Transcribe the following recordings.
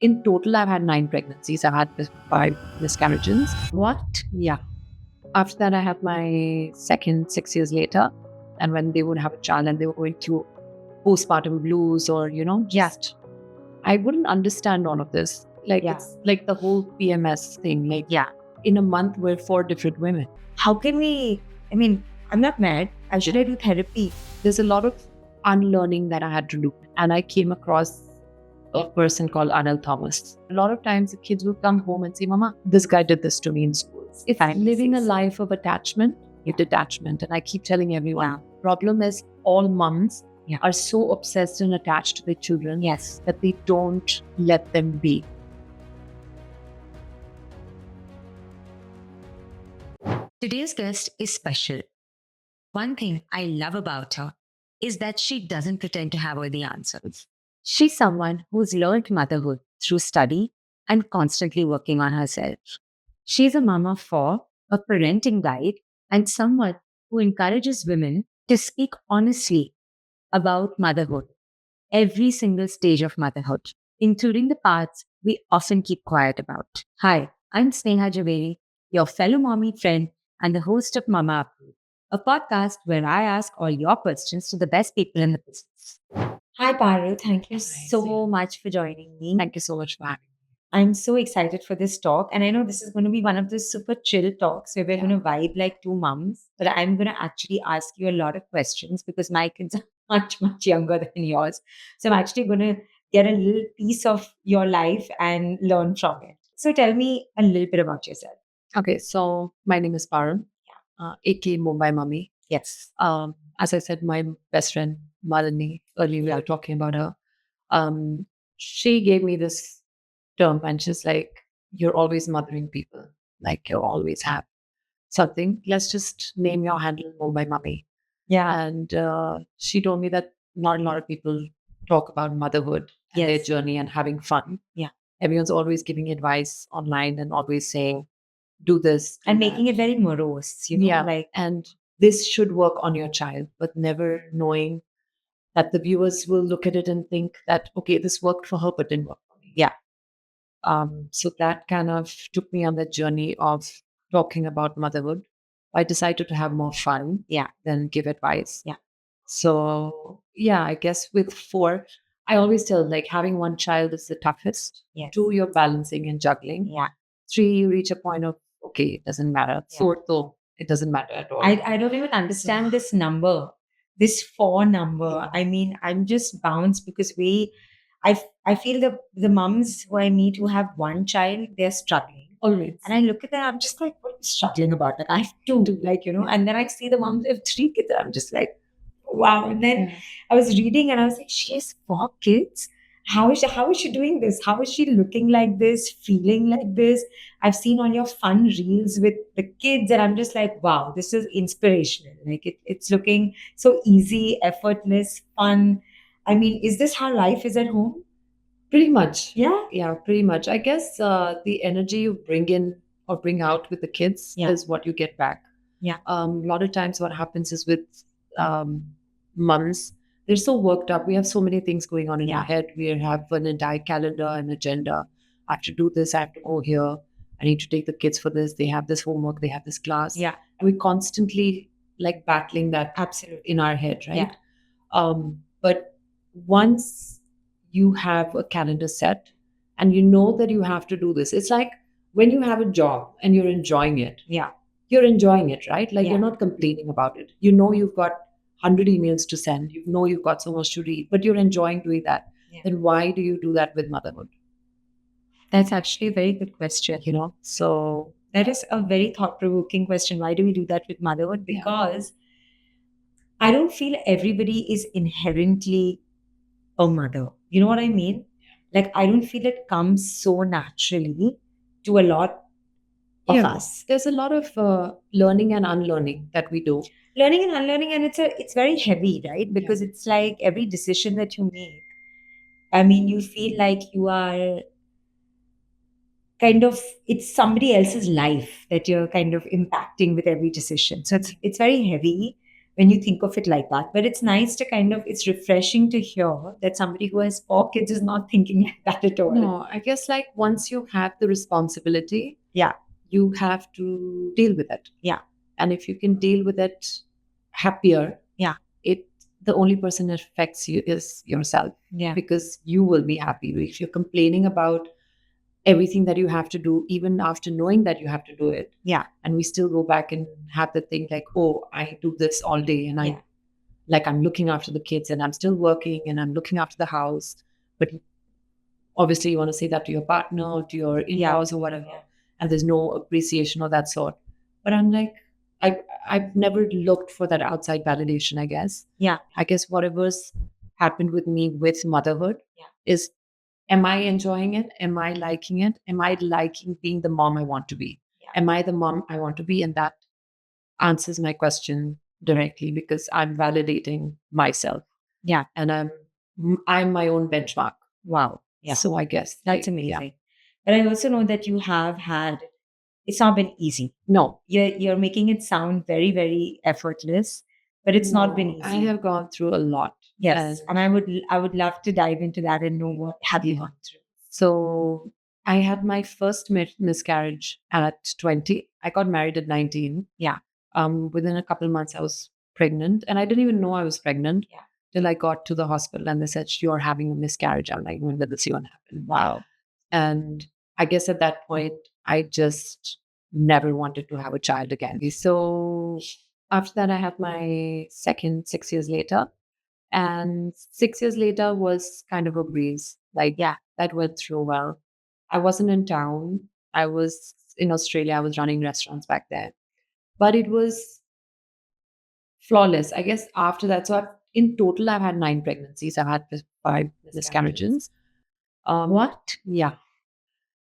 In total, I've had 9 pregnancies. I've had 5 miscarriages. What? Yeah. After that, I had my second 6 years later. And when they would have a child and they were going through postpartum blues or, just, I wouldn't understand all of this. It's like the whole PMS thing. In a month, we're 4 different women. How can we? I mean, I'm not mad. Should I do therapy? There's a lot of unlearning that I had to do. And I came across a person called Anil Thomas. A lot of times the kids will come home and say, Mama, this guy did this to me in school. It's living a life of attachment with detachment. And I keep telling everyone, problem is all moms are so obsessed and attached to their children that they don't let them be. Today's guest is special. One thing I love about her is that she doesn't pretend to have all the answers. She's someone who's learned motherhood through study and constantly working on herself. She's a mom of 4, a parenting guide, and someone who encourages women to speak honestly about motherhood, every single stage of motherhood, including the parts we often keep quiet about. Hi, I'm Sneha Javeri, your fellow mommy friend and the host of Mama Update, a podcast where I ask all your questions to the best people in the business. Hi, Parul. Thank you so much for joining me. Thank you so much for having me. I'm so excited for this talk. And I know this is going to be one of those super chill talks where we're going to vibe like two moms. But I'm going to actually ask you a lot of questions because my kids are much, much younger than yours. So I'm actually going to get a little piece of your life and learn from it. So tell me a little bit about yourself. Okay, so my name is Parul, aka Mumbai Mummy. Yes. As I said, my best friend Malini, earlier we were talking about her. She gave me this term, and she's like, "You're always mothering people. Like you always have something. Let's just name your handle Mumbai Mummy." Yeah. And she told me that not a lot of people talk about motherhood and their journey and having fun. Yeah. Everyone's always giving advice online and always saying, do this. And making it very morose, And this should work on your child, but never knowing that the viewers will look at it and think that, okay, this worked for her, but didn't work for me. Yeah. So that kind of took me on the journey of talking about motherhood. I decided to have more fun than give advice. Yeah. So, I guess with 4, I always tell like having one child is the toughest. Yes. 2, you're balancing and juggling. Yeah. 3, you reach a point of, okay, it doesn't matter. 4, though, it doesn't matter at all. I don't even understand this number, this 4 number. I mean, I'm just bounced because I feel the mums who I meet who have one child, they're struggling. Always. And I look at them, I'm just like, what are you struggling about? Like, I have 2, and then I see the moms who have 3 kids, I'm just like, wow. And then I was reading and I was like, she has 4 kids. How is she doing this? How is she looking like this, feeling like this? I've seen all your fun reels with the kids, and I'm just like, wow, this is inspirational. Like it's looking so easy, effortless, fun. I mean, is this how life is at home? Pretty much. Yeah. Yeah, pretty much. I guess the energy you bring in or bring out with the kids is what you get back. Yeah. A lot of times what happens is with moms, they're so worked up. We have so many things going on in our head. We have an entire calendar and agenda. I have to do this. I have to go here. I need to take the kids for this. They have this homework. They have this class. Yeah. And we're constantly like battling that Absolutely in our head, right? Yeah. But once you have a calendar set and you know that you have to do this, it's like when you have a job and you're enjoying it. Yeah. You're enjoying it, right? Like you're not complaining about it. You know you've got 100 emails to send. You know you've got so much to read, but you're enjoying doing that. Yeah. Then why do you do that with motherhood? That's actually a very good question. So that is a very thought-provoking question. Why do we do that with motherhood? Because I don't feel everybody is inherently a mother. You know what I mean? Like, I don't feel it comes so naturally to a lot of us. There's a lot of learning and unlearning that we do. Learning and unlearning, and it's very heavy, right? Because it's like every decision that you make, I mean, you feel like you are kind of, it's somebody else's life that you're kind of impacting with every decision. So it's very heavy. when you think of it like that. But it's nice to it's refreshing to hear that somebody who has 4 kids is not thinking like that at all. No, I guess like once you have the responsibility, Yeah. you have to deal with it. Yeah. And if you can deal with it happier, Yeah. it the only person that affects you is yourself. Yeah. Because you will be happy. If you're complaining about everything that you have to do, even after knowing that you have to do it, Yeah. and we still go back and have the thing like, oh, I do this all day, and Yeah. I'm looking after the kids, and I'm still working, and I'm looking after the house, but obviously you want to say that to your partner or to your in-laws or whatever, and there's no appreciation of that sort. But I'm like, I've never looked for that outside validation, I guess. Yeah. I guess whatever's happened with me with motherhood is, am I enjoying it? Am I liking it? Am I liking being the mom I want to be? Am I the mom I want to be? And that answers my question directly, because I'm validating myself. Yeah. And I'm my own benchmark. Wow. Yeah. So I guess That's amazing. But I also know that you have had, it's not been easy. No. You're making it sound very, very effortless, but it's not been easy. I have gone through a lot. Yes. And I would love to dive into that and know what have you gone through. So I had my first miscarriage at 20. I got married at 19. Yeah. Within a couple of months, I was pregnant, and I didn't even know I was pregnant till I got to the hospital, and they said, "You're having a miscarriage." I'm like, "When did this even happen?" Wow. And I guess at that point, I just never wanted to have a child again. So after that, I had my second 6 years later. And 6 years later was kind of a breeze. Like, that went through well. I wasn't in town. I was in Australia. I was running restaurants back there. But it was flawless. I guess after that, so in total, I've had 9 pregnancies. I've had 5 miscarriages. What? Yeah.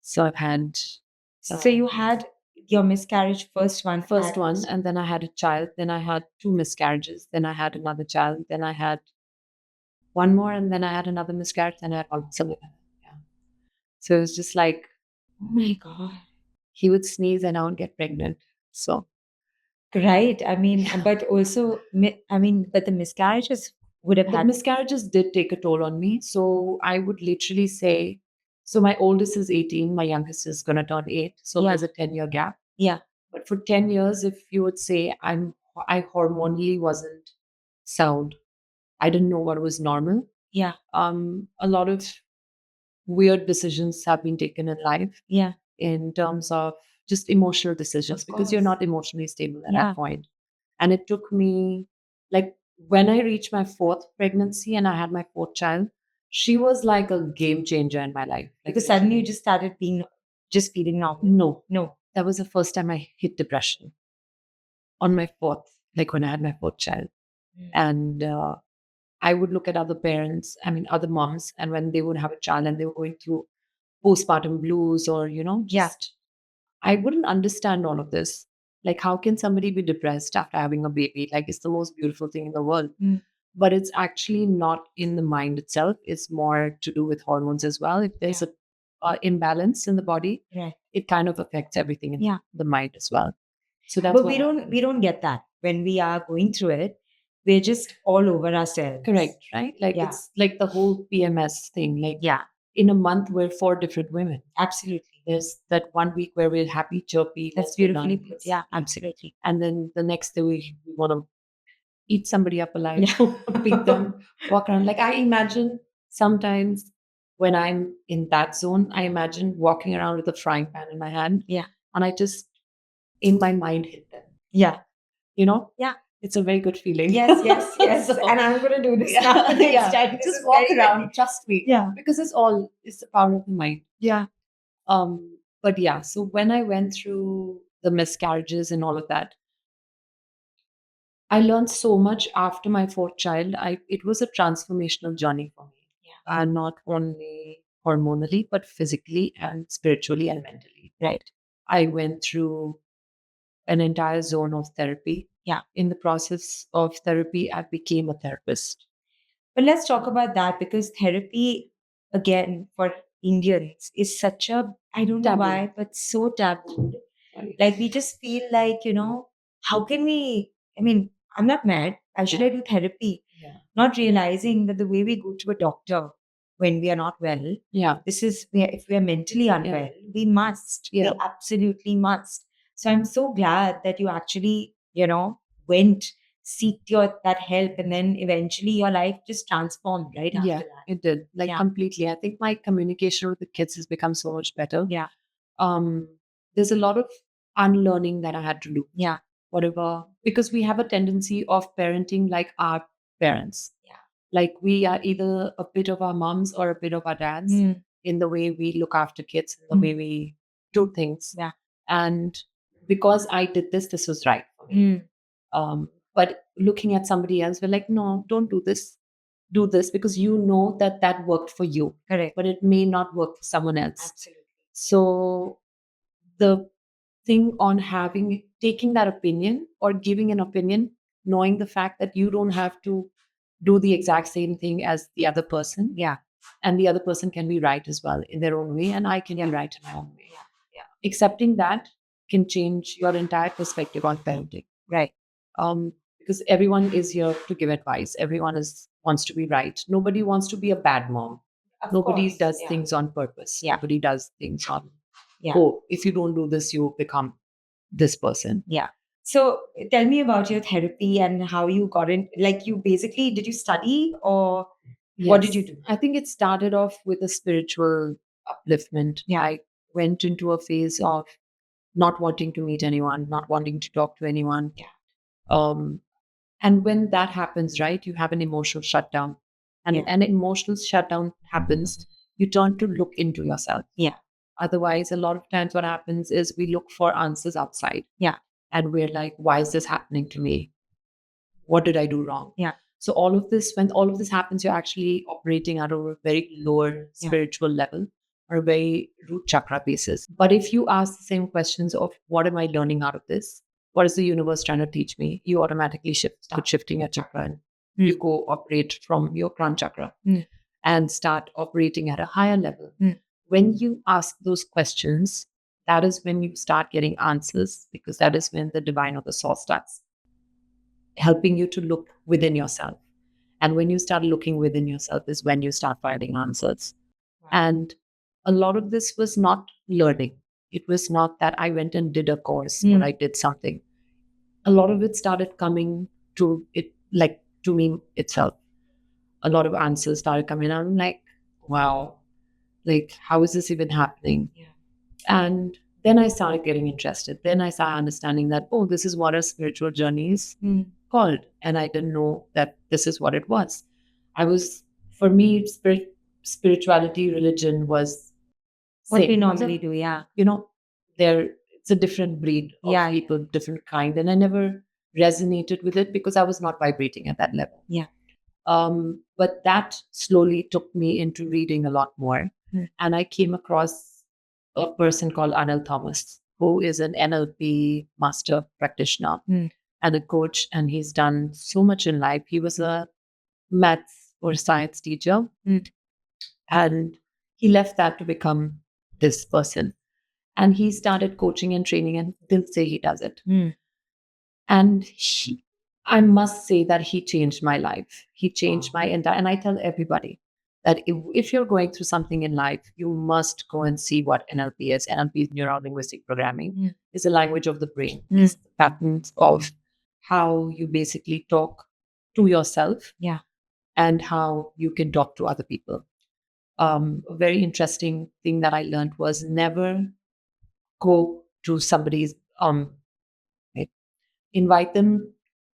So I've had. So you had your miscarriage, first one, and then I had a child. Then I had 2 miscarriages. Then I had another child. Then I had one more, and then I had another miscarriage, and I had one. So, so it was just like, oh my God. He would sneeze and I would get pregnant. So, right. I mean, but also, but the miscarriages would have had. Miscarriages did take a toll on me. So I would literally say, so my oldest is 18, my youngest is going to turn 8. So there's a 10-year gap. Yeah. But for 10 years, if you would say I hormonally wasn't sound, I didn't know what was normal. Yeah. A lot of weird decisions have been taken in life. Yeah. In terms of just emotional decisions, because you're not emotionally stable at that point. And it took me, like, when I reached my 4th pregnancy and I had my 4th child, she was like a game changer in my life. Like, because suddenly you just started feeling normal. No. That was the first time I hit depression. On my 4th, like when I had my 4th child. And I would look at other parents, other moms, and when they would have a child and they were going through postpartum blues or, just, I wouldn't understand all of this. Like, how can somebody be depressed after having a baby? Like, it's the most beautiful thing in the world. But it's actually not in the mind itself. It's more to do with hormones as well. If there's a imbalance in the body, it kind of affects everything in the mind as well. So that's but we don't get that when we are going through it. We're just all over ourselves. Correct, right? Like, it's like the whole PMS thing. Like, in a month, we're 4 different women. Absolutely. There's that 1 week where we're happy, chirpy. That's beautifully put. Yeah, absolutely. And then the next day, we want to eat somebody up alive, beat them, walk around. Like, I imagine sometimes when I'm in that zone, I imagine walking around with a frying pan in my hand. Yeah. And I just, in my mind, hit them. Yeah. Yeah. It's a very good feeling. Yes. So, and I'm going to do this now. Just walk around. Trust me. Yeah. Because it's the power of the mind. Yeah. But yeah, so when I went through the miscarriages and all of that, I learned so much after my 4th child. It was a transformational journey for me. Yeah. Not only hormonally, but physically and spiritually and mentally. Right. I went through an entire zone of therapy. Yeah. In the process of therapy, I became a therapist. But let's talk about that, because therapy, again, for Indians is such a, I don't know why, but so taboo. Like, we just feel like, how can we, I'm not mad. Should I do therapy? Yeah. Not realizing that the way we go to a doctor when we are not well, Yeah. this is where if we are mentally unwell, we must. Yeah. We absolutely must. So I'm so glad that you actually, went, seeked that help, and then eventually your life just transformed right after Yeah, that. it did. Like Yeah. completely. I think my communication with the kids has become so much better. Yeah. There's a lot of unlearning that I had to do. Yeah. Whatever, because we have a tendency of parenting like our parents. Yeah. Like we are either a bit of our moms or a bit of our dads in the way we look after kids, in the way we do things. Yeah. And because I did this, this was right for me. But looking at somebody else, we're like, no, don't do this. Do this because you know that that worked for you. Correct. But it may not work for someone else. Absolutely. So the thing on taking that opinion or giving an opinion, knowing the fact that you don't have to do the exact same thing as the other person. Yeah. And the other person can be right as well in their own way, and I can be right in my own way. Yeah. Accepting that can change your entire perspective on parenting. Right. Because everyone is here to give advice. Everyone wants to be right. Nobody wants to be a bad mom. Nobody course, does yeah. things on purpose. Yeah. Nobody does things on, Yeah. oh, if you don't do this, you become this person. Yeah. So tell me about your therapy and how you got in. Like you basically, did you study or what did you Yes. do? I think it started off with a spiritual upliftment. Yeah. I went into a phase of not wanting to meet anyone, not wanting to talk to anyone. Yeah. And when that happens, right, you have an emotional shutdown. And Yeah. an emotional shutdown happens, you turn to look into yourself. Yeah. Otherwise, a lot of times what happens is we look for answers outside. Yeah. And we're like, why is this happening to me? What did I do wrong? Yeah. So when all of this happens, you're actually operating at a very lower spiritual level or a very root chakra basis. But if you ask the same questions of what am I learning out of this? What is the universe trying to teach me? You automatically start shifting your chakra and you go operate from your crown chakra and start operating at a higher level. When you ask those questions, that is when you start getting answers, because that is when the divine or the source starts helping you to look within yourself. And when you start looking within yourself is when you start finding answers. Wow. And a lot of this was not learning. It was not that I went and did a course or I did something. A lot of it started coming to it, like to me itself. A lot of answers started coming out. I'm like, wow, like, how is this even happening? Yeah. And then I started getting interested. Then I started understanding that, oh, this is what a spiritual journey is called. And I didn't know that this is what it was. For me, spirituality, religion was What we same. normally do. Yeah. It's a different breed of people, different kind. And I never resonated with it because I was not vibrating at that level. Yeah. But that slowly took me into reading a lot more. And I came across a person called Anil Thomas, who is an NLP master practitioner and a coach. And he's done so much in life. He was a maths or science teacher. And he left that to become this person. And he started coaching and training and didn't say he does it. And I must say that he changed my life. He changed my entire, and I tell everybody that if you're going through something in life, you must go and see what NLP is. NLP is neuro-linguistic programming. It's a language of the brain. It's the patterns of how you basically talk to yourself and how you can talk to other people. A very interesting thing that I learned was never go to somebody's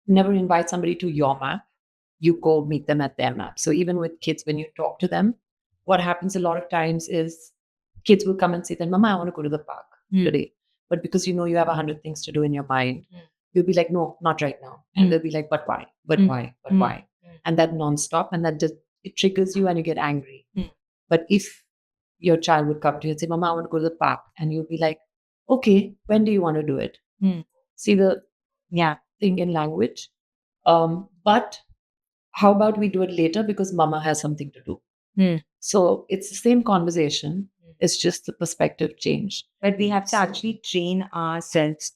never invite somebody to your map. You go meet them at their map. So even with kids, when you talk to them, what happens a lot of times is kids will come and say, then Mama, I want to go to the park today. But because you have 100 things to do in your mind, you'll be like, no, not right now. And they'll be like, but why? But why? But why? And that nonstop, and that just, it triggers you and you get angry. But if your child would come to you and say, Mama, I want to go to the park, and you'll be like, okay, when do you want to do it? See the thing in language. But how about we do it later because Mama has something to do? So it's the same conversation. It's just the perspective change. But we have to actually train ourselves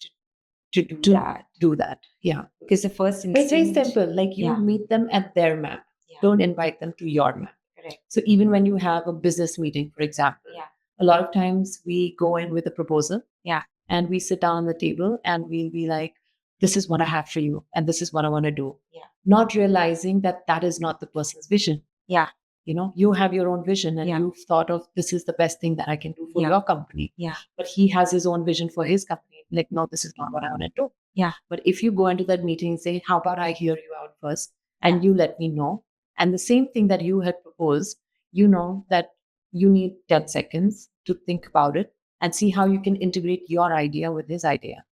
to do to that. do that. Yeah. Because the first It's very instinct. simple. Like you Yeah. meet them at their map. Yeah. Don't invite them to your map. Correct. So even when you have a business meeting, for example, Yeah. a lot of times we go in with a proposal. Yeah. And we sit down on the table and we'll be like, this is what I have for you. And this is what I want to do. Yeah. Not realizing that that is not the person's vision. Yeah. You know, you have your own vision and Yeah. you've thought of this is the best thing that I can do for Yeah. your company. Yeah. But he has his own vision for his company. Like, no, this is not what I want to do. Yeah. But if you go into that meeting and say, how about I hear you out first and you let me know? And the same thing that you had proposed, you know that you need 10 seconds to think about it and see how you can integrate your idea with his idea.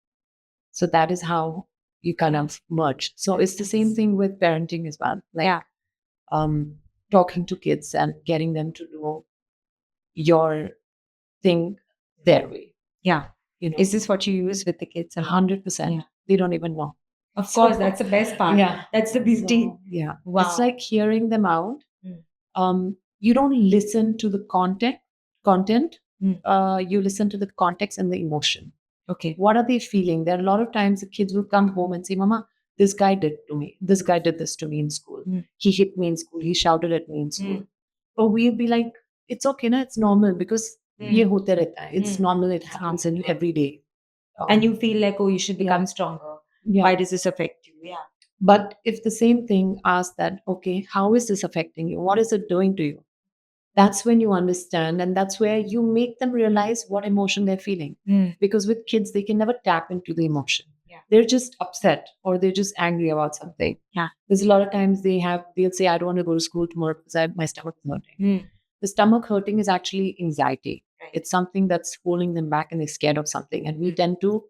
So that is how you kind of merge. So it's the same thing with parenting as well. Like, Yeah. talking to kids and getting them to do your thing their way. Yeah. You know, Is this what you use with the kids? 100%? Yeah. They don't even know. Of So- course, that's the best part. Yeah. That's the beauty. So, yeah. Wow. It's like hearing them out. Mm. You don't listen to the content. Mm. You listen to the context and the emotion. Okay. What are they feeling? There are a lot of times the kids will come home and say, Mama, this guy did to me. This guy did this to me in school. Mm. He hit me in school. He shouted at me in school. Mm. But we'll be like, it's okay, na? It's normal because ye hote rehta hai. It's Mm. normal. It happens in you every day. And you feel like, oh, you should become stronger. Yeah. Why does this affect you? Yeah. But if the same thing asks that, okay, how is this affecting you? What is it doing to you? That's when you understand. And that's where you make them realize what emotion they're feeling. Mm. Because with kids, they can never tap into the emotion. Yeah. They're just upset or they're just angry about something. Yeah. There's a lot of times they'll say, I don't want to go to school tomorrow because my stomach is hurting. Mm. The stomach hurting is actually anxiety. Right. It's something that's holding them back and they're scared of something. And we tend to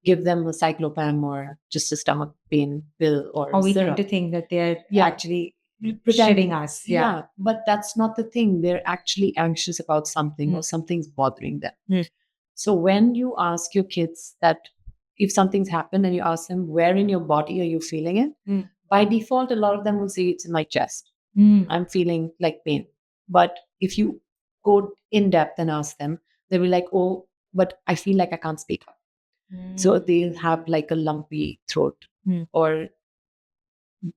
give them a cyclopam or just a stomach pain pill or we syrup. tend to think that they're Yeah. actually Pretending. shitting us. Yeah. But that's not the thing. They're actually anxious about something or something's bothering them. Mm. So when you ask your kids that if something's happened and you ask them, where in your body are you feeling it? Mm. By default, a lot of them will say it's in my chest. Mm. I'm feeling like pain. But if you go in depth and ask them, they'll be like, oh, but I feel like I can't speak up. So they'll have like a lumpy throat Mm. or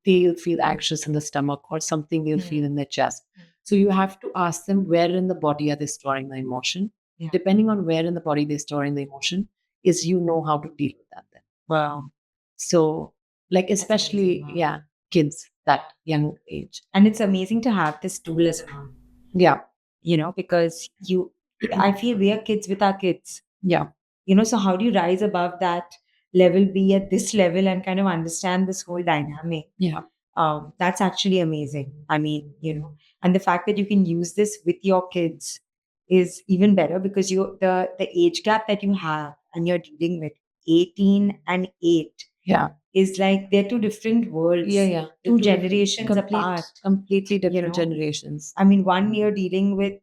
they'll feel anxious in the stomach or something they'll feel in their chest. So you have to ask them where in the body are they storing the emotion. Yeah. Depending on where in the body they're storing the emotion is you know how to deal with that then. Wow. So like especially, amazing. Wow. kids that young age. And it's amazing to have this tool as well. Yeah. Because I feel we are kids with our kids. Yeah. So how do you rise above that level, be at this level and kind of understand this whole dynamic? Yeah. That's actually amazing. I mean, and the fact that you can use this with your kids is even better because the age gap that you have and you're dealing with 18 and 8 Yeah. is like they're two different worlds. Yeah. Two generations apart. Completely different generations. I mean, one year dealing with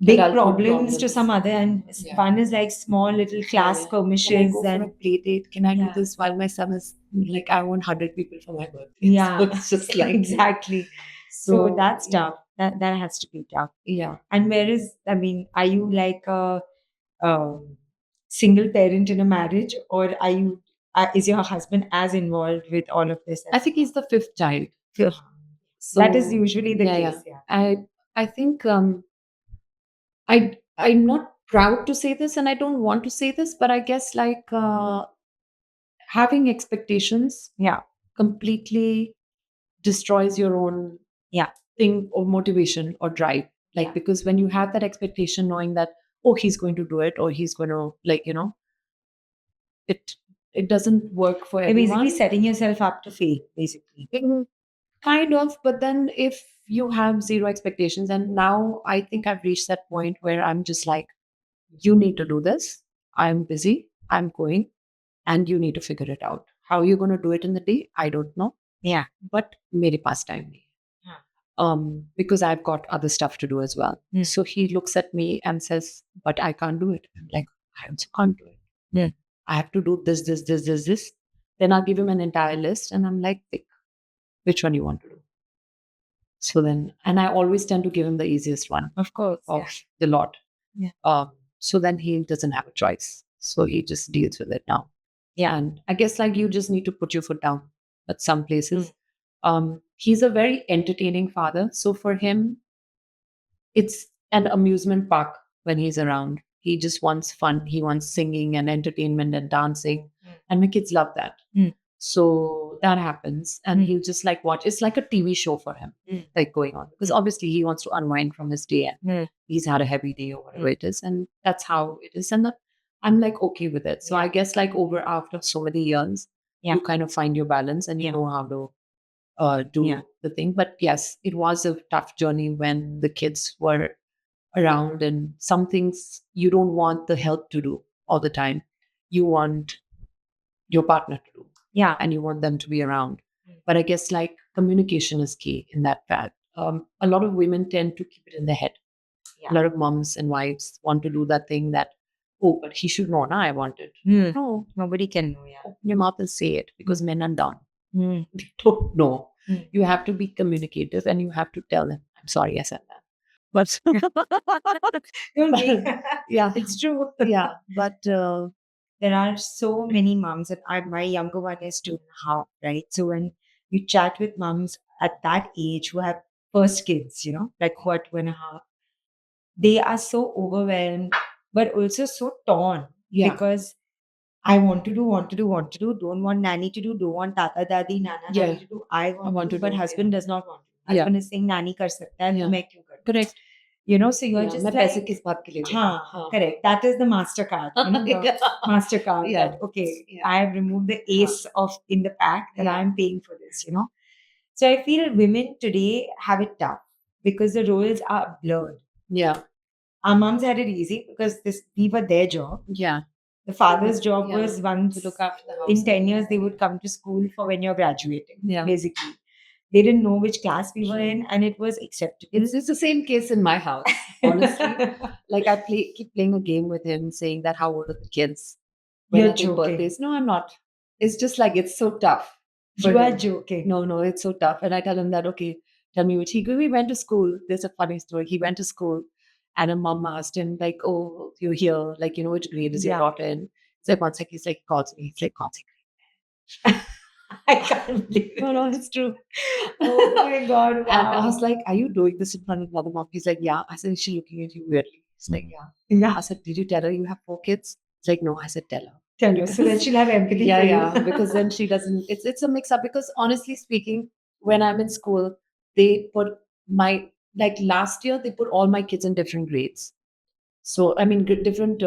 big Adulthood problems to some other, and Yeah. one is like small little class Can I skirmishes go for a and play date? Can I do Yeah. this while my son is like, I want 100 people for my birthday? Yeah. So it's just like exactly. So that's tough. That has to be tough. Yeah. And are you like a single parent in a marriage, or are you? Is your husband as involved with all of this? I think he's the fifth child. So That is usually the yeah, case. Yeah. I think I'm not proud to say this and I don't want to say this, but I guess like having expectations Yeah. completely destroys your own Yeah. thing or motivation or drive. Like Yeah. because when you have that expectation knowing that, oh, he's going to do it or he's going to it doesn't work for You're everyone. basically setting yourself up to fail, basically. Kind of, but then if you have zero expectations, and now I think I've reached that point where I'm just like, you need to do this. I'm busy. I'm going, and you need to figure it out. How you're going to do it in the day, I don't know. Yeah. But mere paas time nahi hai. Because I've got other stuff to do as well. Mm. So he looks at me and says, "But I can't do it." I'm like, I also can't do it. Yeah. I have to do this, this, this, this, this. Then I'll give him an entire list, and I'm like, pick which one you want to do. So then, and I always tend to give him the easiest one Of course. of the lot. Yeah. So then he doesn't have a choice. So he just deals with it now. Yeah. And I guess like you just need to put your foot down at some places. Mm. He's a very entertaining father. So for him, it's an amusement park when he's around. He just wants fun. He wants singing and entertainment and dancing. And my kids love that. Mm. So that happens. And he'll just like watch. It's like a TV show for him, like going on. Because obviously he wants to unwind from his day and he's had a heavy day or whatever it is. And that's how it is. And I'm like okay with it. So I guess like over after so many years, you kind of find your balance and you know how to do the thing. But yes, it was a tough journey when the kids were around, and some things you don't want the help to do all the time. You want your partner to do, and you want them to be around. But I guess like communication is key in that fact. A lot of women tend to keep it in their head. A lot of moms and wives want to do that thing that, oh, but he should know. Now I want it. No, Nobody can know. open your mouth and say it because men are dumb. Yeah. They don't know. Mm. You have to be communicative and you have to tell them, I'm sorry I said that. But yeah, It's true. yeah. But There are so many moms, and my younger one is 2.5, right? So when you chat with moms at that age who have first kids, like who are 2.5, they are so overwhelmed, but also so torn yeah, because I want to do, want to do, want to do, don't want nanny to do, don't want tata dadi, nana Yeah. nani to do. I want to, but do, husband does not want to. Yeah. Husband is saying nani kar sakta hai, Yeah. to main kyun karu? correct. So you're just मैं like, पैसे किस बात के लिए दूँ? हाँ, correct. That is the Mastercard. Yeah. Mastercard. Yeah. That, okay, Yeah. I have removed the ace of in the pack and I'm paying for this. So I feel women today have it tough because the roles are blurred. Yeah, Our moms had it easy because we were their job. yeah. The father's job Yeah. was once To look after the house. in 10 years they would come to school for when you're graduating. Yeah. Basically. They didn't know which class we were in and it was acceptable. It's the same case in my house, honestly. Like I keep playing a game with him, saying that how old are the kids? When You're I think joking. birthdays. No, I'm not. It's just like it's so tough. for You are him. joking. No, it's so tough. And I tell him that, okay, tell me which we went to school. There's a funny story. He went to school and a mom asked him, like, oh, you're here, like, which grade is your Yeah. daughter in? He's like, one sec. He's like, calls me. He's like, calls me. I can't believe it. No, it's true. Oh my God. Wow. And I was like, are you doing this in front of another mom? He's like, yeah. I said, is she looking at you weirdly? He's like, yeah. Yeah. I said, did you tell her you have 4 kids? He's like, no. I said, tell her. Tell her. So then she'll have empathy Yeah, for you. yeah. Because then she doesn't, it's a mix up. Because honestly speaking, when I'm in school, they put like last year, they put all my kids in different grades. So, I mean, different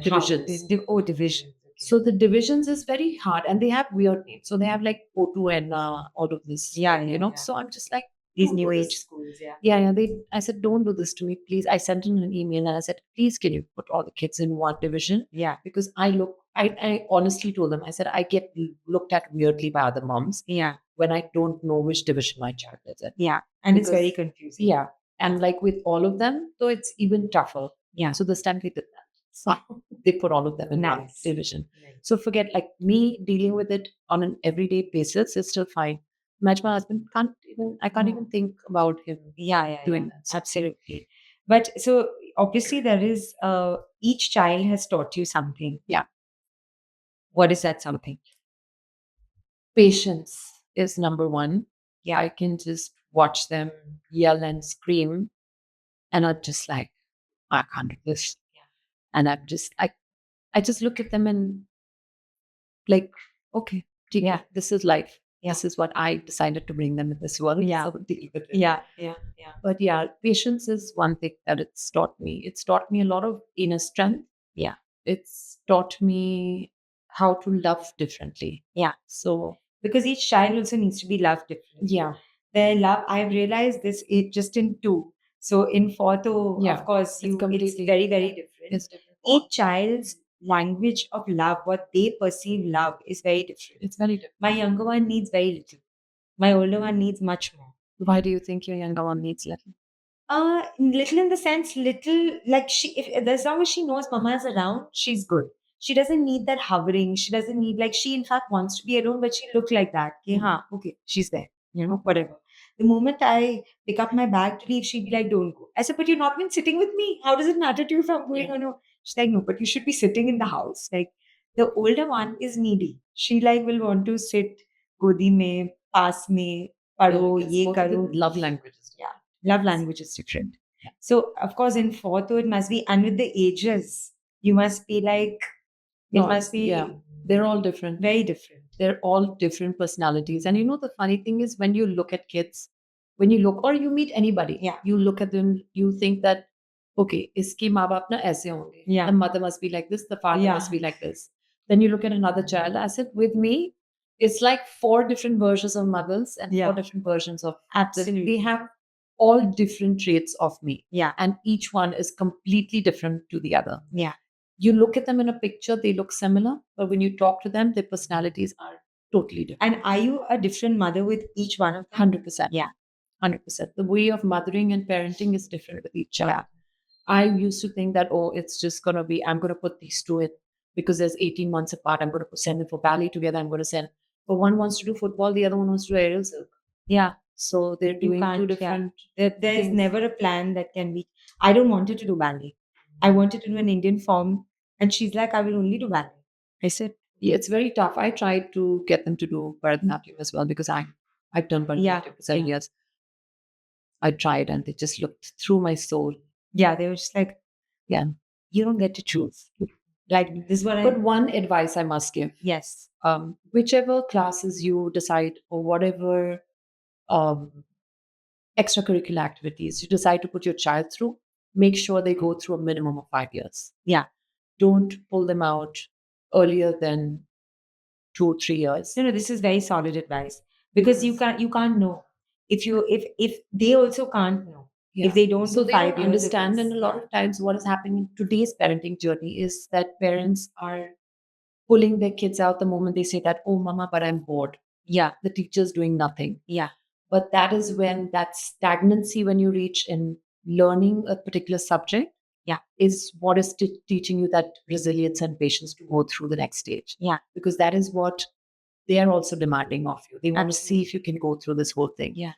divisions. Divisions. So the divisions is very hard and they have weird names. So they have like O2 and all of this. Yeah, yeah. So I'm just like, These don't new do age this. schools, yeah. Yeah. I said, don't do this to me, please. I sent in an email and I said, please, can you put all the kids in one division? Yeah. Because I honestly told them, I said, I get looked at weirdly by other moms Yeah. when I don't know which division my child is in. Yeah. And it's Because- very confusing. Yeah. And like with all of them, so it's even tougher. Yeah. So this time they did that. So they put all of them in one Nice. division. Nice. So forget like me dealing with it on an everyday basis is still fine. Imagine my husband I can't even think about him Yeah. doing that. So- Absolutely. But so obviously there is each child has taught you something. Yeah. What is that something? Patience is number one. Yeah. I can just watch them yell and scream and I'm just like, I can't do this. Yeah. And I just look at them and like, okay, Yeah. this is life. Yeah. This is what I decided to bring them in this world. Yeah. So deal with it. Yeah. But yeah, patience is one thing that it's taught me. It's taught me a lot of inner strength. Yeah. It's taught me how to love differently. Yeah. So Because each child also needs to be loved differently. yeah. Their love, I've realized this just in 2. So in 4th, Yeah, of course, it's it's completely- very, very different. It's different. Each child's language of love, what they perceive love, is very different. It's very different. My younger one needs very little. My older one needs much more. Why do you think your younger one needs little? Little in the sense, little like if as long as she knows mama is around, she's good. She doesn't need that hovering. She doesn't need she in fact wants to be alone, but she look like that. Ki, haan, okay, she's there. Whatever. The moment I pick up my bag to leave, she'd be like, "Don't go." I said, "But you've not been sitting with me. How does it matter to you if I'm going or no?" She's like, "No, but you should be sitting in the house." Like, The older one is needy. She like will want to sit godi mein, paas mein, paro, ye karo. Love languages. Yeah, love language is different. So of course in fourth it must be, and with the ages, you must be like it No, must be they're all different. very different. They're all different personalities. And you know, the funny thing is when you look at kids, when you look or you meet anybody, Yeah. you look at them, you think that, okay, iski maa baap na aise honge. Yeah. The mother must be like this, the father Yeah. must be like this. Then you look at another child. I said, with me, it's like 4 different versions of mothers and Yeah. 4 different versions of Absolutely. They have all different traits of me. Yeah. And each one is completely different to the other. Yeah. You look at them in a picture, they look similar, but when you talk to them, their personalities are totally different. And are you a different mother with each one of them? 100%. Yeah. 100%. The way of mothering and parenting is different with each child. I used to think that, oh, it's just going to be, I'm going to put these two in because there's 18 months apart. I'm going to send them for ballet together. I'm going to send, but one wants to do football, the other one wants to do aerial silk. Yeah. So they're You doing two can't, different. There's things. never a plan that can be. I don't want her to do ballet. I wanted to do an Indian form, and she's like, I will only do ballet. I said, yeah, it's very tough. I tried to get them to do Bharatanatyam as well because I've done Bharatanatyam for 7 years. I tried and they just looked through my soul. Yeah, they were just like, yeah, you don't get to choose. Like this is what But one advice I must give. Yes. Whichever classes you decide or whatever extracurricular activities you decide to put your child through, make sure they go through a minimum of 5 years. Yeah. Don't pull them out earlier than 2 or 3 years. No, this is very solid advice because you can't know if they also can't know. Yeah. If they don't so do they 5 don't years understand, and a lot of times what is happening in today's parenting journey is that parents are pulling their kids out the moment they say that, oh mama, but I'm bored. Yeah. The teacher's doing nothing. Yeah. But that is when that stagnancy when you reach in learning a particular subject is what is teaching you that resilience and patience to go through the next stage. Yeah. Because that is what they are also demanding of you. They want to see if you can go through this whole thing. Yeah.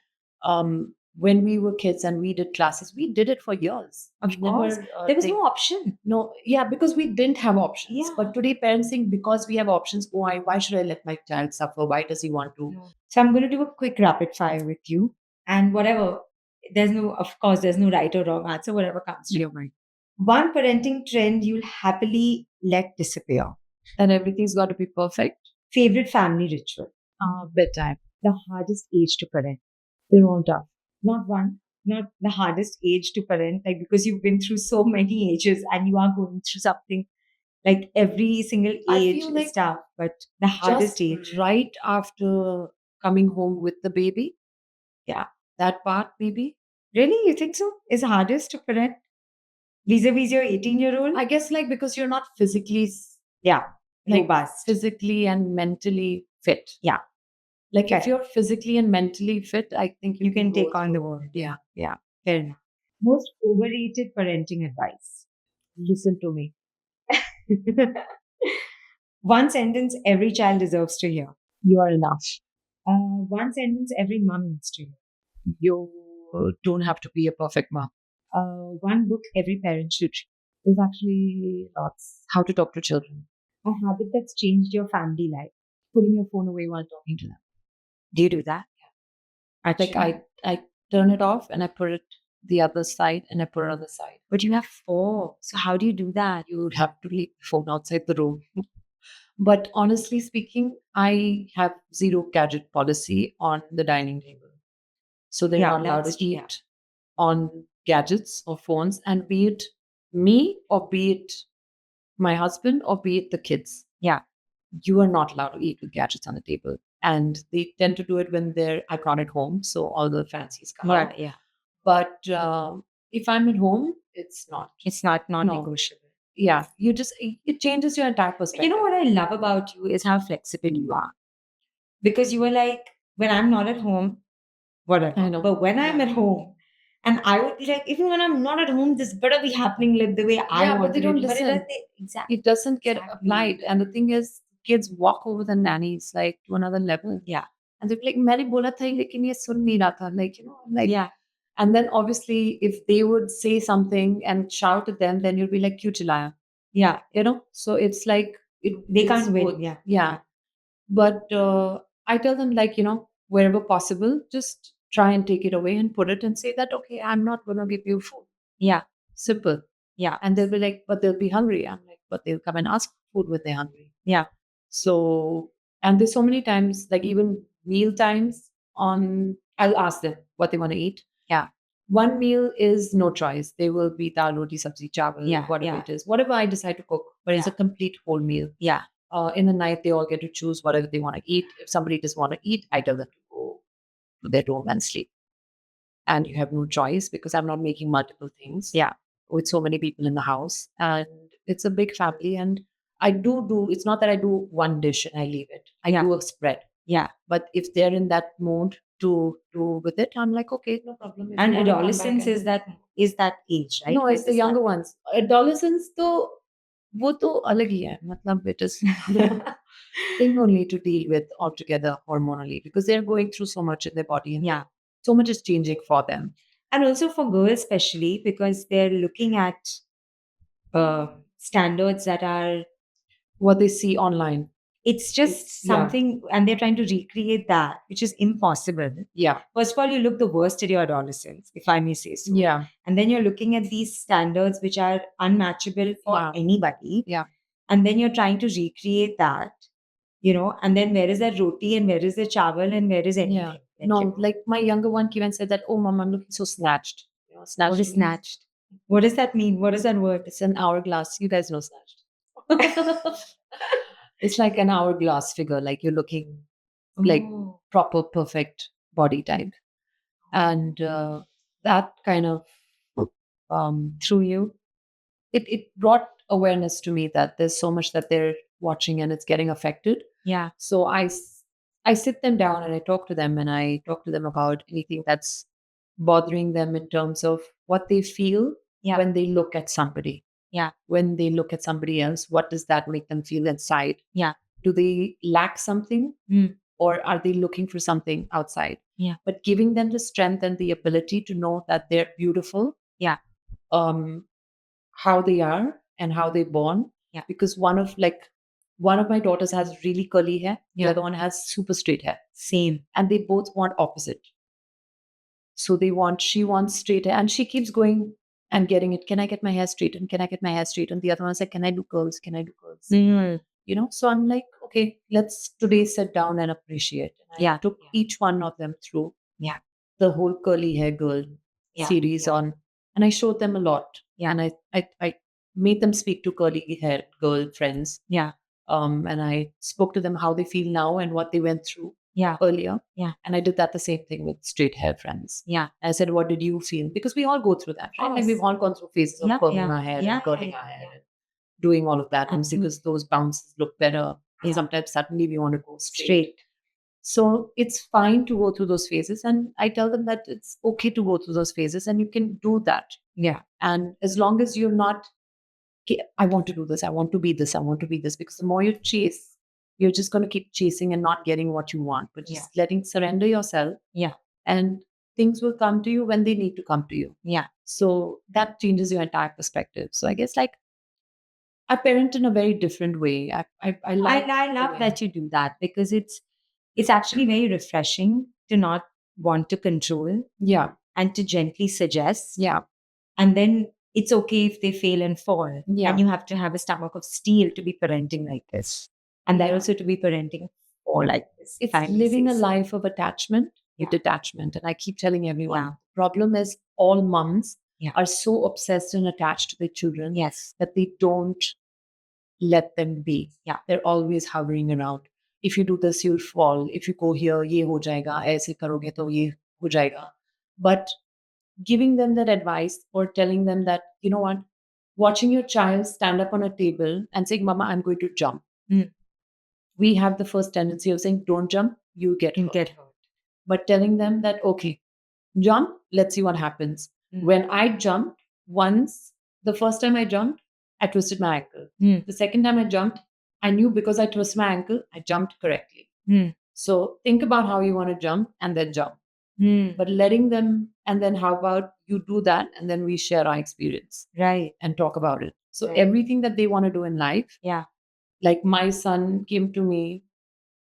When we were kids and we did classes, we did it for years. Of course. There was no option. No, yeah, because we didn't have options. Yeah. But today parents think because we have options, why should I let my child suffer? Why does he want to? No. So I'm going to do a quick rapid fire with you. And whatever, of course, there's no right or wrong answer, whatever comes to your mind. One parenting trend you'll happily let disappear. And everything's got to be perfect. Favorite family ritual. Bedtime. The hardest age to parent. They're all tough. Not the hardest age to parent, like because you've been through so many ages and you are going through something like every single age is tough, but the hardest age. Right after coming home with the baby. Yeah. That part maybe. Really? You think so? Is the hardest to parent? Vis-a-vis your 18-year-old? I guess because you're not physically robust. Physically and mentally fit. Yeah. If you're physically and mentally fit, I think you can take on the world. Yeah. Yeah. Fair enough. Most overrated parenting advice. Listen to me. One sentence every child deserves to hear. You are enough. One sentence every mom needs to hear. You don't have to be a perfect mom. One book every parent should read. There's actually lots. How to talk to children. A habit that's changed your family life. Putting your phone away while talking to them. Do you do that? Yeah. I turn it off and I put it the other side and I put it on the side. But you have 4. So how do you do that? You would have to leave the phone outside the room. But honestly speaking, I have zero-gadget policy on the dining table. So they're not allowed to eat on gadgets or phones, and be it me or be it my husband or be it the kids. Yeah. You are not allowed to eat with gadgets on the table. And they tend to do it when I'm not at home. So all the fancies come out. Yeah. But if I'm at home, it's not. It's not non-negotiable. Yeah. It changes your entire perspective. You know what I love about you is how flexible you are. Because you were like, when I'm not at home, whatever. I know. But when I'm at home, and I would be like, even when I'm not at home, this better be happening like the way I want. But they don't listen. Exactly. It doesn't get applied. And the thing is, kids walk over the nannies to another level. Yeah. And they're like, "Maine bola tha, lekin ye sun nahi raha tha." Yeah. And then obviously, if they would say something and shout at them, then you'll be like, "Kyun chilaya?" Yeah. So it's like They it's can't win. both. Yeah. Yeah. But I tell them, like, wherever possible, just try and take it away and put it and say that, okay, I'm not going to give you food. Yeah. Simple. Yeah. And they'll be like, but they'll be hungry. I'm like, but they'll come and ask for food when they're hungry. Yeah. So, and there's so many times, like even meal times I'll ask them what they want to eat. Yeah. One meal is no choice. They will be dal, roti, sabzi, chawal, Yeah, whatever yeah. it is, whatever I decide to cook, but it's a Yeah. complete whole meal. Yeah. In the night, they all get to choose whatever they want to eat. If somebody doesn't want to eat, I tell them to go to their room and sleep. And you have no choice because I'm not making multiple things. Yeah. With so many people in the house, and it's a big family. And I do. It's not that I do one dish and I leave it. I Yeah. do a spread. Yeah. But if they're in that mode to do with it, I'm like, okay, no problem. If And you wanna come back adolescence and- is that age, right? No, it's When the this younger happens. ones. Adolescents, तो वो तो अलग ही है. मतलब it is thing only to deal with altogether hormonally because they're going through so much in their body and Yeah. so much is changing for them. And also for girls, especially because they're looking at standards that are, What they see online. it's just Yeah. something, and they're trying to recreate that, which is impossible. Yeah. First of all, you look the worst at your adolescence, if I may say so. Yeah. And then you're looking at these standards which are unmatchable for Yeah. anybody. Yeah. And then you're trying to recreate that, and then where is that roti and where is the chawal and where is anything? Yeah. Like, No, like my younger one came and said that, oh, mom, I'm looking so snatched. Snatched. what is snatched? What does that mean? What is that word? It's an hourglass. You guys know snatched. It's like an hourglass figure, like you're looking like Oh. proper, perfect body type. And that kind of through you, it brought awareness to me that there's so much that they're watching and it's getting affected. Yeah. So I sit them down and I talk to them and I talk to them about anything that's bothering them in terms of what they feel Yeah. when they look at somebody. Yeah. When they look at somebody else, what does that make them feel inside? Yeah. Do they lack something Mm. or are they looking for something outside? Yeah. But giving them the strength and the ability to know that they're beautiful. Yeah. How they are and how they're born. Yeah. Because one of my daughters has really curly hair. Yeah. The other one has super straight hair. Same. And they both want opposite. So she wants straight hair and she keeps going and getting it. Can I get my hair straightened? Can I get my hair straightened? The other one's like, can I do curls? Can I do curls? Mm. So I'm like, okay, let's today sit down and appreciate. And I Yeah. took each one of them through Yeah. the whole curly hair girl Yeah. series Yeah. on, and I showed them a lot. Yeah. And I made them speak to curly hair girl friends. Yeah. And I spoke to them how they feel now and what they went through Yeah. earlier. Yeah. And I did that the same thing with straight hair friends. Yeah. I said, what did you feel? Because we all go through that, right? Like course. we've all gone through phases of Yeah, curling yeah, our hair yeah, and curling yeah, our hair yeah. and doing all of that. And Absolutely. because those bounces look better. And Yeah. sometimes suddenly we want to go straight. Straight. So it's fine to go through those phases. And I tell them that it's okay to go through those phases and you can do that. Yeah. And as long as you're not, "Okay, I want to do this, I want to be this, I want to be this, because the more you chase, you're just going to keep chasing and not getting what you want, but just surrender yourself. Yeah. And things will come to you when they need to come to you. Yeah. So that changes your entire perspective. So I guess like I parent in a very different way. I like I love that you do that because it's actually very refreshing to not want to control Yeah. and to gently suggest. Yeah. And then it's okay if they fail and fall. Yeah. And you have to have a stomach of steel to be parenting like this. And then Yeah. also to be parenting for like this. It's if I may living say a so. life of attachment Yeah. with detachment. And I keep telling everyone, Yeah. the problem is all moms Yeah. are so obsessed and attached to their children Yes. that they don't let them be. Yeah. They're always hovering around. If you do this, you'll fall. If you go here, ye ho jayega. Aise karoge to ye ho jayega. But giving them that advice or telling them that, you know what, watching your child stand up on a table and saying, Mama, I'm going to jump. Mm. We have the first tendency of saying, don't jump, you get You hurt. get hurt. But telling them that, okay, jump, let's see what happens. Mm. When I jumped once, the first time I jumped, I twisted my ankle. Mm. The second time I jumped, I knew because I twisted my ankle, I jumped correctly. Mm. So think about how you want to jump and then jump. Mm. But letting them, and then how about you do that and then we share our experience Right. and talk about it. So Right. everything that they want to do in life, Yeah. Like my son came to me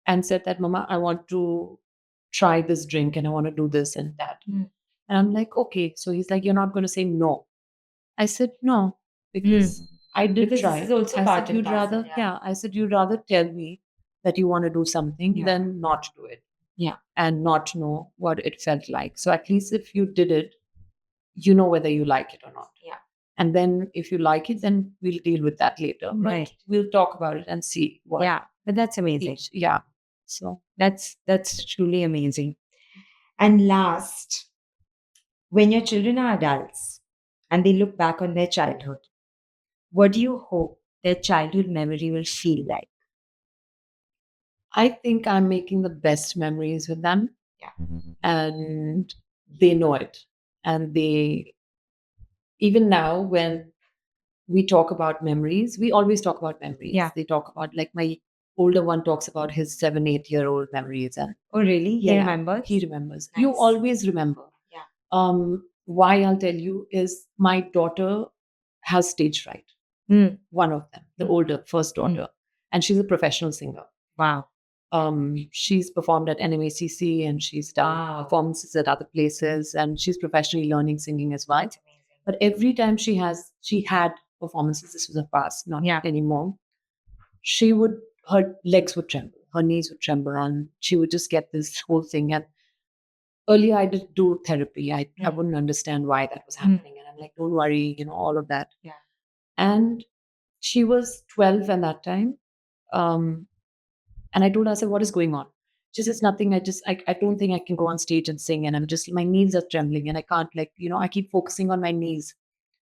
and said that, Mama, I want to try this drink and I want to do this and that. Mm. And I'm like, okay. So he's like, you're not going to say no. I said, no, because I did Because try. this is also I part said, and you'd parcel, rather, yeah. I said, you'd rather tell me that you want to do something Yeah. than not do it. Yeah. And not know what it felt like. So at least if you did it, you know whether you like it or not. Yeah. And then if you like it, then we'll deal with that later. But Right. we'll talk about it and see what. Yeah, but that's amazing. Yeah. So That's truly amazing. And last, when your children are adults and they look back on their childhood, what do you hope their childhood memory will feel like? I think I'm making the best memories with them. Yeah. And they know it. And they, even now, when we talk about memories, we always talk about memories. Yeah. They talk about, like, my older one talks about his 7, 8 year old memories. And Oh, really? He remembers? He remembers. You Nice. always remember. Yeah. Why I'll tell you is my daughter has stage fright. Mm. One of them, the older, first daughter. And she's a professional singer. Wow. She's performed at NMACC and she's done performances at other places and she's professionally learning singing as well. That's amazing. But every time she had performances, this was a past, not anymore. Her legs would tremble, her knees would tremble, and she would just get this whole thing. And earlier I did do therapy. I wouldn't understand why that was happening. And I'm like, don't worry, all of that. Yeah. And she was 12 at that time. And I told her, I said, what is going on? She says, nothing. I don't think I can go on stage and sing. And my knees are trembling and I can't, I keep focusing on my knees.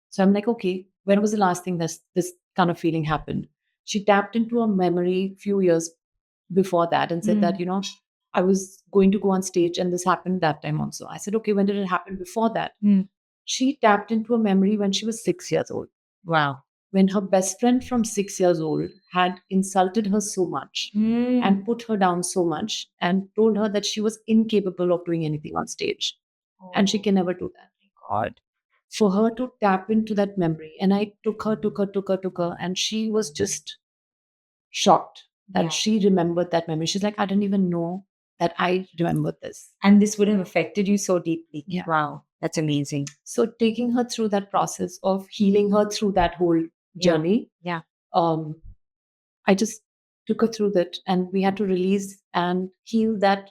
So I'm like, okay, when was the last thing this kind of feeling happened? She tapped into a memory a few years before that and said that, I was going to go on stage and this happened that time also. I said, okay, when did it happen before that? She tapped into a memory when she was 6 years old. Wow. When her best friend from 6 years old had insulted her so much and put her down so much and told her that she was incapable of doing anything on stage and she can never do that. God. For her to tap into that memory, and I took her, and she was just shocked that she remembered that memory. She's like, I didn't even know that I remembered this. And this would have affected you so deeply. Yeah. Wow. That's amazing. So taking her through that process of healing her through that whole journey. Yeah. I just took her through that and we had to release and heal that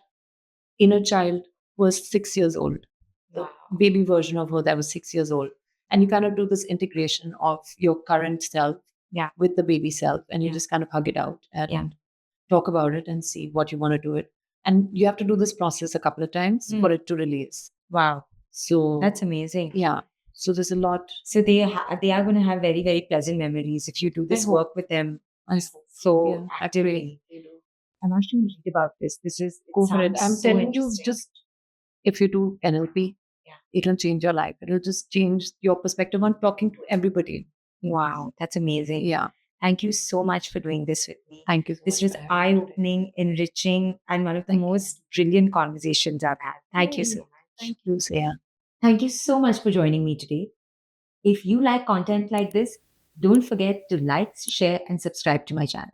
inner child who was 6 years old. The baby version of her that was 6 years old. And you kind of do this integration of your current self with the baby self and you just kind of hug it out and talk about it and see what you want to do it. And you have to do this process a couple of times for it to release. Wow. So That's amazing. Yeah. So there's a lot. So they are going to have very, very pleasant memories if you do this work with them. So actively. I'm actually read about this. Go for it. I'm telling you, just if you do NLP, it'll change your life. It'll just change your perspective on talking to everybody. Wow, that's amazing. Yeah. Thank you so much for doing this with me. Thank you. This was eye-opening, enriching, and one of the most brilliant conversations I've had. Thank you so much. Thank you, Sia. Thank you so much for joining me today. If you like content like this, don't forget to like, share, and subscribe to my channel.